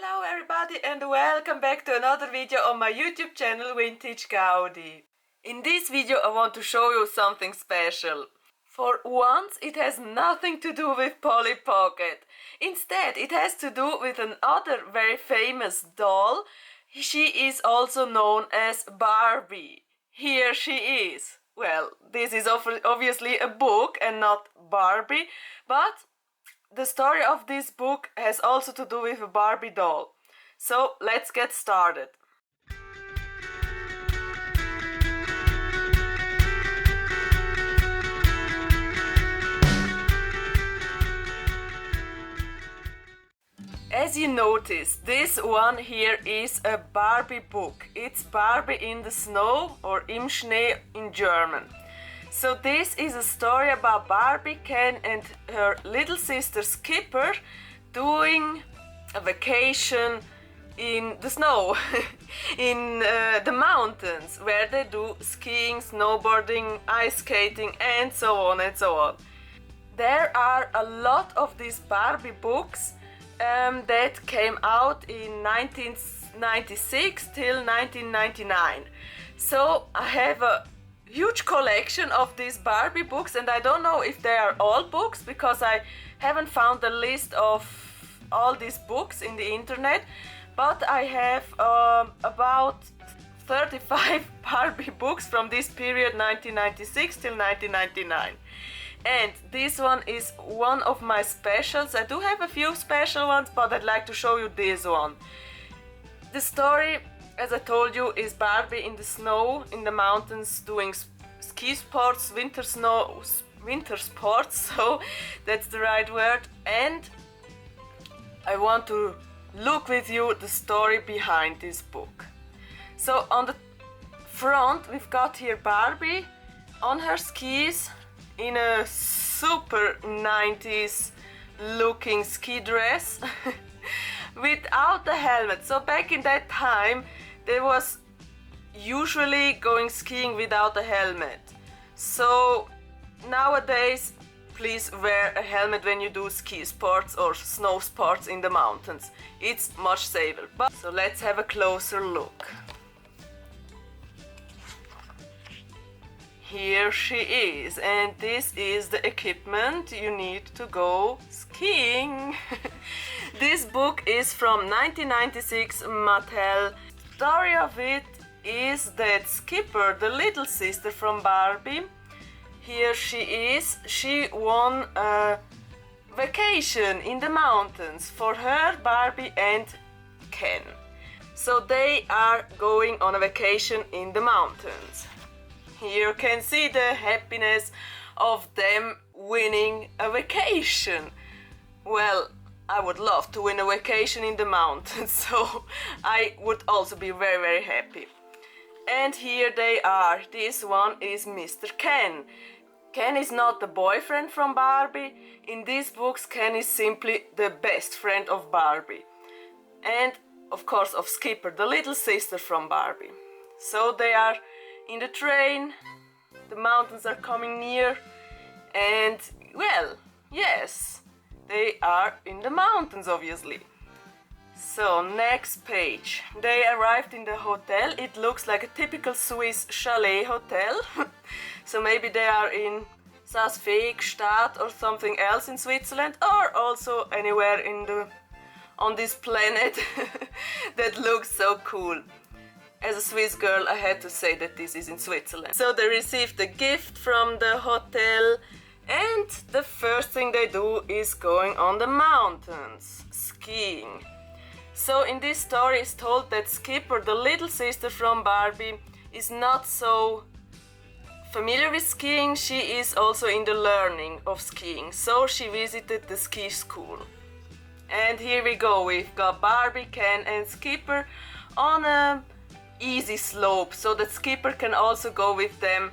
Hello everybody and welcome back to another video on my YouTube channel Vintage Gaudi. In this video I want to show you something special. For once it has nothing to do with Polly Pocket. Instead it has to do with another very famous doll. She is also known as Barbie. Here she is. Well, this is obviously a book and not Barbie, but the story of this book has also to do with a Barbie doll. So let's get started. As you notice, this one here is a Barbie book. It's Barbie in the Snow, or Im Schnee in German. So this is a story about Barbie, Ken and her little sister Skipper doing a vacation in the snow, in the mountains, where they do skiing, snowboarding, ice skating and so on and so on. There are a lot of these Barbie books that came out in 1996 till 1999. So I have a huge collection of these Barbie books, and I don't know if they are all books because I haven't found a list of all these books in the internet, but I have about 35 Barbie books from this period 1996 till 1999. And this one is one of my specials. I do have a few special ones, but I'd like to show you this one. The story, as I told you, is Barbie in the snow, in the mountains, doing ski sports, winter sports, so that's the right word. And I want to look with you the story behind this book. So on the front we've got here Barbie on her skis in a super 90s looking ski dress without the helmet. So back in that time there was usually going skiing without a helmet. So nowadays please wear a helmet when you do ski sports or snow sports in the mountains. It's much safer. So let's have a closer look. Here she is, and this is the equipment you need to go skiing. This book is from 1996 Mattel. The story of it is that Skipper, the little sister from Barbie, here she is, she won a vacation in the mountains for her, Barbie and Ken. So they are going on a vacation in the mountains. Here you can see the happiness of them winning a vacation. Well, I would love to win a vacation in the mountains, so I would also be very, very happy. And here they are. This one is Mr. Ken. Ken is not the boyfriend from Barbie. In these books, Ken is simply the best friend of Barbie. And, of course, of Skipper, the little sister from Barbie. So they are in the train, the mountains are coming near, and, well, yes, they are in the mountains, obviously. So, next page. They arrived in the hotel. It looks like a typical Swiss chalet hotel. So maybe they are in Saas-Feenstadt or something else in Switzerland, or also anywhere on this planet that looks so cool. As a Swiss girl, I had to say that this is in Switzerland. So they received a gift from the hotel, and the first thing they do is going on the mountains, skiing. So in this story it's told that Skipper, the little sister from Barbie, is not so familiar with skiing. She is also in the learning of skiing, so she visited the ski school. And here we go, we've got Barbie, Ken and Skipper on a easy slope so that Skipper can also go with them.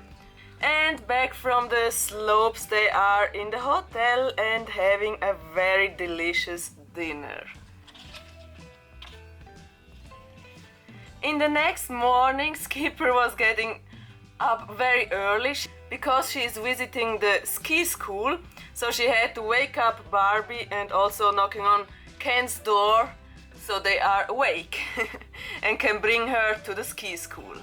And back from the slopes they are in the hotel and having a very delicious dinner. In the next morning Skipper was getting up very early because she is visiting the ski school, so she had to wake up Barbie and also knocking on Ken's door so they are awake and can bring her to the ski school.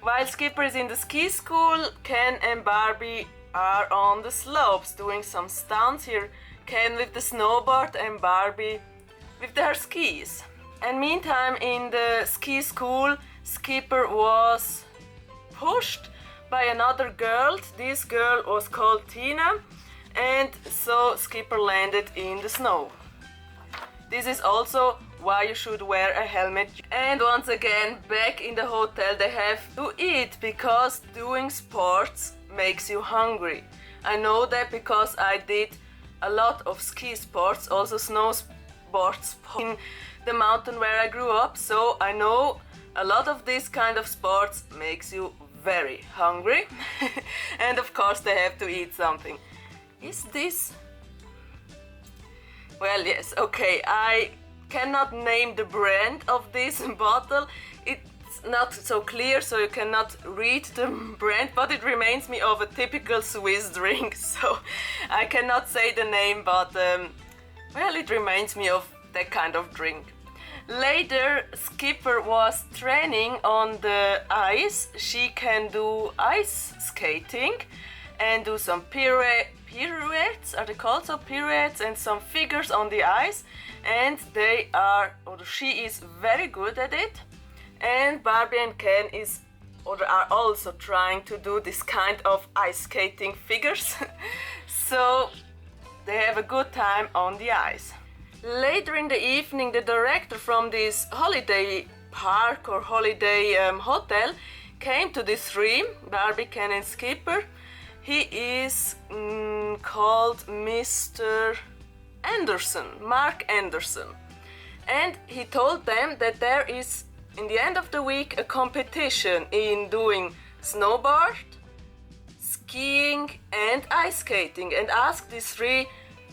While Skipper is in the ski school, Ken and Barbie are on the slopes doing some stunts here. Ken with the snowboard and Barbie with their skis. And meantime, in the ski school, Skipper was pushed by another girl. This girl was called Tina, and so Skipper landed in the snow. This is also why you should wear a helmet. And once again, back in the hotel, they have to eat because doing sports makes you hungry. I know that because I did a lot of ski sports, also snow sports in the mountain where I grew up, so I know a lot of this kind of sports makes you very hungry. And of course they have to eat something. Is this? Well, yes, okay, I cannot name the brand of this bottle. It's not so clear, so you cannot read the brand, but it reminds me of a typical Swiss drink, so I cannot say the name, but well, it reminds me of that kind of drink. Later, Skipper was training on the ice. She can do ice skating and do some pirouettes, are they called so? Pirouettes, and some figures on the ice, and she is very good at it. And Barbie and Ken are also trying to do this kind of ice skating figures. So they have a good time on the ice. Later in the evening, the director from this holiday park or holiday hotel came to the three, Barbie, Ken and Skipper. He is called Mr. Anderson, Mark Anderson. And he told them that there is, in the end of the week, a competition in doing snowboard, skiing and ice skating, and asked these three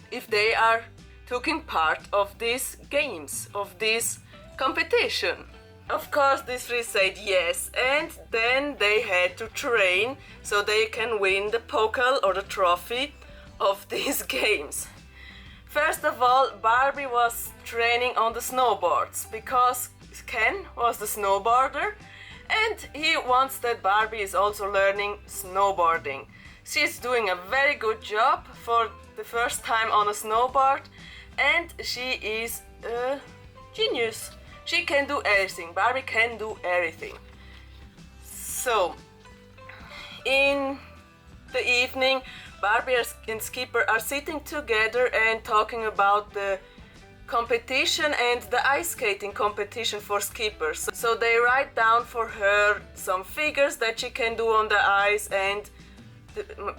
if they are taking part of these games, of this competition. Of course, these three said yes, and then they had to train so they can win the pokal or the trophy of these games. First of all, Barbie was training on the snowboards because Ken was the snowboarder, and he wants that Barbie is also learning snowboarding. She's doing a very good job for the first time on a snowboard, and she is a genius. She can do everything. Barbie can do everything. So, in the evening, Barbie and Skipper are sitting together and talking about the competition and the ice skating competition for Skipper. So they write down for her some figures that she can do on the ice, and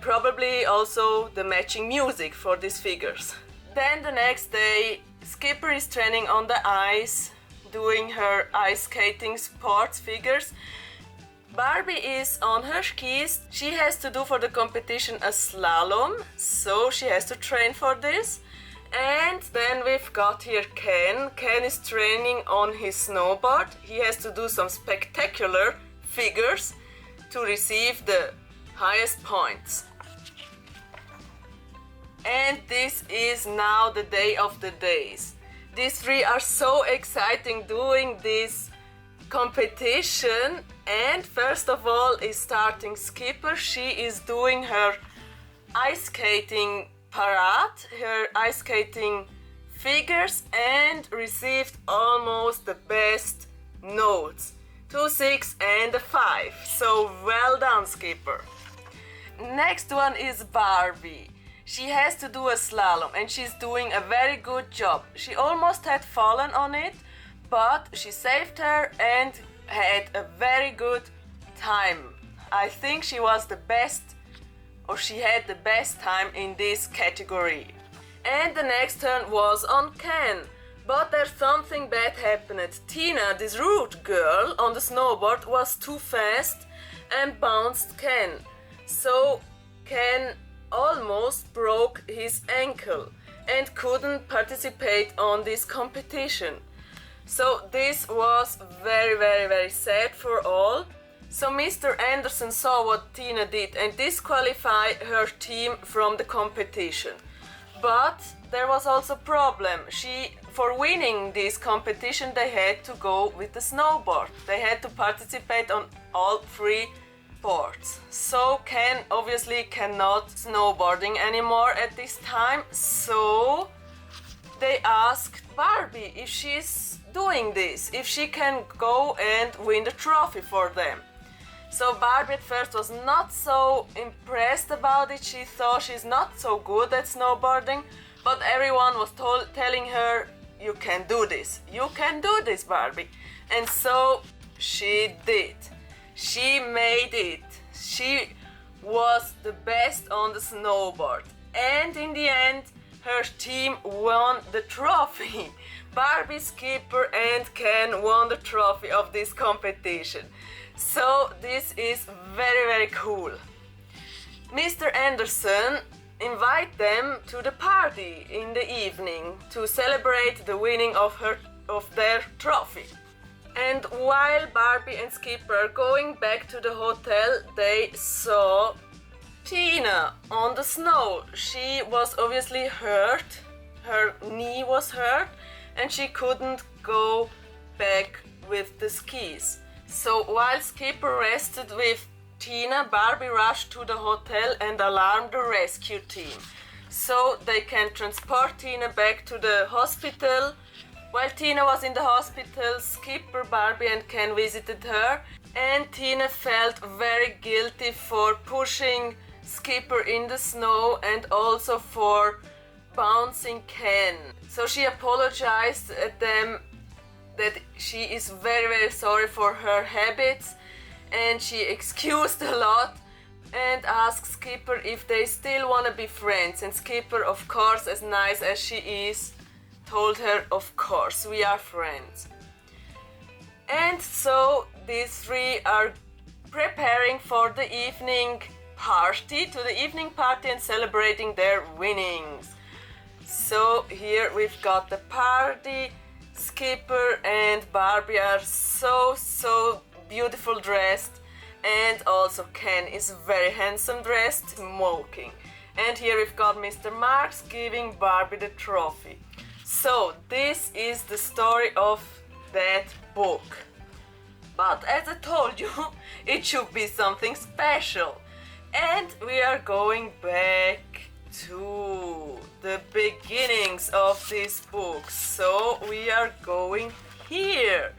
probably also the matching music for these figures. Then the next day, Skipper is training on the ice, doing her ice skating sports figures. Barbie is on her skis. She has to do for the competition a slalom, so she has to train for this. And then we've got here Ken. Ken is training on his snowboard. He has to do some spectacular figures to receive the highest points. And this is now the day of the days. These three are so exciting doing this competition. And first of all is starting Skipper. She is doing her ice skating parade, her ice skating figures, and received almost the best notes. 2, 6 and a 5. So well done, Skipper. Next one is Barbie. She has to do a slalom and she's doing a very good job. She almost had fallen on it, but she saved her and had a very good time. I think she was the best, or she had the best time in this category. And the next turn was on Ken. But there's something bad happened. Tina, this rude girl on the snowboard, was too fast and bounced Ken. So Ken almost broke his ankle and couldn't participate on this competition. So this was very, very, very sad for all. So Mr. Anderson saw what Tina did and disqualified her team from the competition. But there was also a problem. For winning this competition, they had to go with the snowboard. They had to participate on all three boards. So Ken obviously cannot snowboarding anymore at this time. So they asked Barbie if she's doing this, if she can go and win the trophy for them. So Barbie at first was not so impressed about it. She thought she's not so good at snowboarding, but everyone was telling her, you can do this, you can do this, Barbie. And so she did. She made it. She was the best on the snowboard. And in the end, her team won the trophy. Barbie, Skipper and Ken won the trophy of this competition. So this is very, very cool. Mr. Anderson invited them to the party in the evening to celebrate the winning of their trophy. And while Barbie and Skipper are going back to the hotel, they saw Tina on the snow. She was obviously hurt. Her knee was hurt and she couldn't go back with the skis. So while Skipper rested with Tina, Barbie rushed to the hotel and alarmed the rescue team so they can transport Tina back to the hospital. While Tina was in the hospital, Skipper, Barbie and Ken visited her, and Tina felt very guilty for pushing Skipper in the snow and also for bouncing Ken. So she apologized at them that she is very, very sorry for her habits, and she excused a lot and asked Skipper if they still want to be friends. And Skipper, of course, as nice as she is, told her, of course, we are friends. And so these three are preparing for the evening party, and celebrating their winnings. So here we've got the party. Skipper and Barbie are so beautiful dressed, and also Ken is very handsome dressed, smoking. And here we've got Mr. Marks giving Barbie the trophy. So this is the story of that book. But as I told you, it should be something special. And we are going back to the beginnings of this book. So we are going here,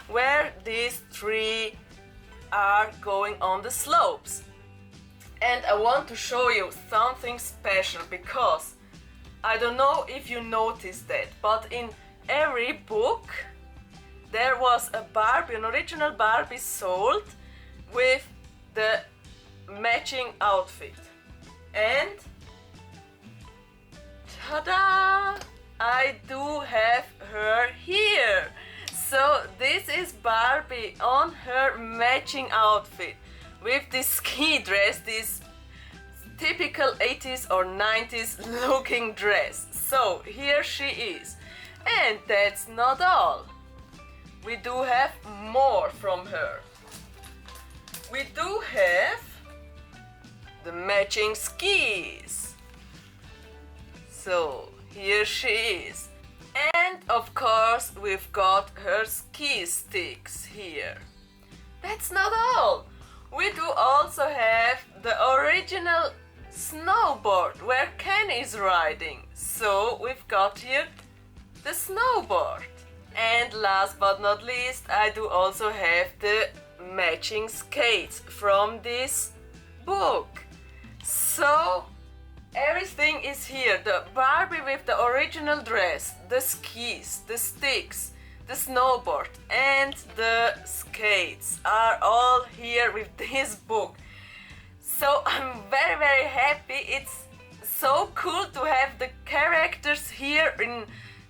where these three are going on the slopes. And I want to show you something special, because I don't know if you noticed that, but in every book there was a Barbie, an original Barbie sold with the matching outfit. And ta-da! I do have her here. So this is Barbie on her matching outfit with this ski dress, this typical 80s or 90s looking dress. So here she is. And that's not all. We do have more from her. We do have the matching skis. So here she is. And of course we've got her ski sticks here. That's not all. We do also have the original snowboard where Ken is riding. So we've got here the snowboard. And last but not least, I do also have the matching skates from this book. So everything is here. The Barbie with the original dress, the skis, the sticks, the snowboard and the skates are all here with this book. So I'm very, very happy. It's so cool to have the characters here in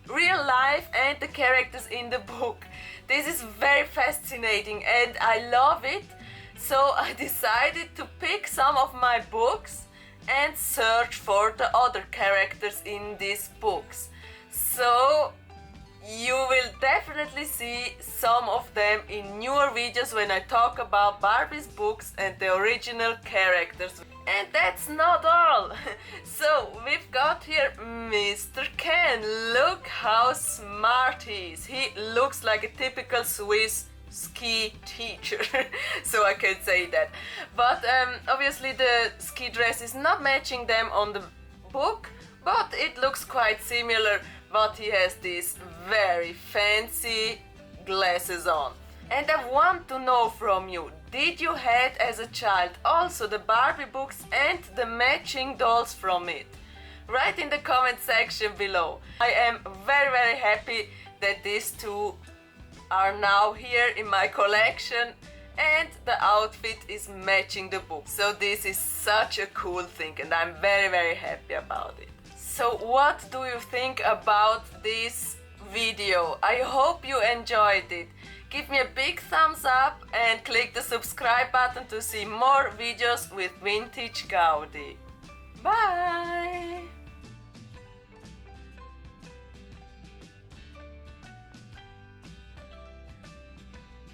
real life and the characters in the book. This is very fascinating and I love it. So I decided to pick some of my books and search for the other characters in these books. So you will definitely see some of them in newer videos when I talk about Barbie's books and the original characters. And that's not all. So we've got here Mr. Ken. Look how smart he is. He looks like a typical Swiss ski teacher. So I can say that. But obviously the ski dress is not matching them on the book, but it looks quite similar. But he has these very fancy glasses on. And I want to know from you, did you had as a child also the Barbie books and the matching dolls from it? Write in the comment section below. I am very happy that these two are now here in my collection and the outfit is matching the book. So this is such a cool thing and I'm very happy about it. So what do you think about this video? I hope you enjoyed it. Give me a big thumbs up and click the subscribe button to see more videos with Vintage Gaudi. Bye!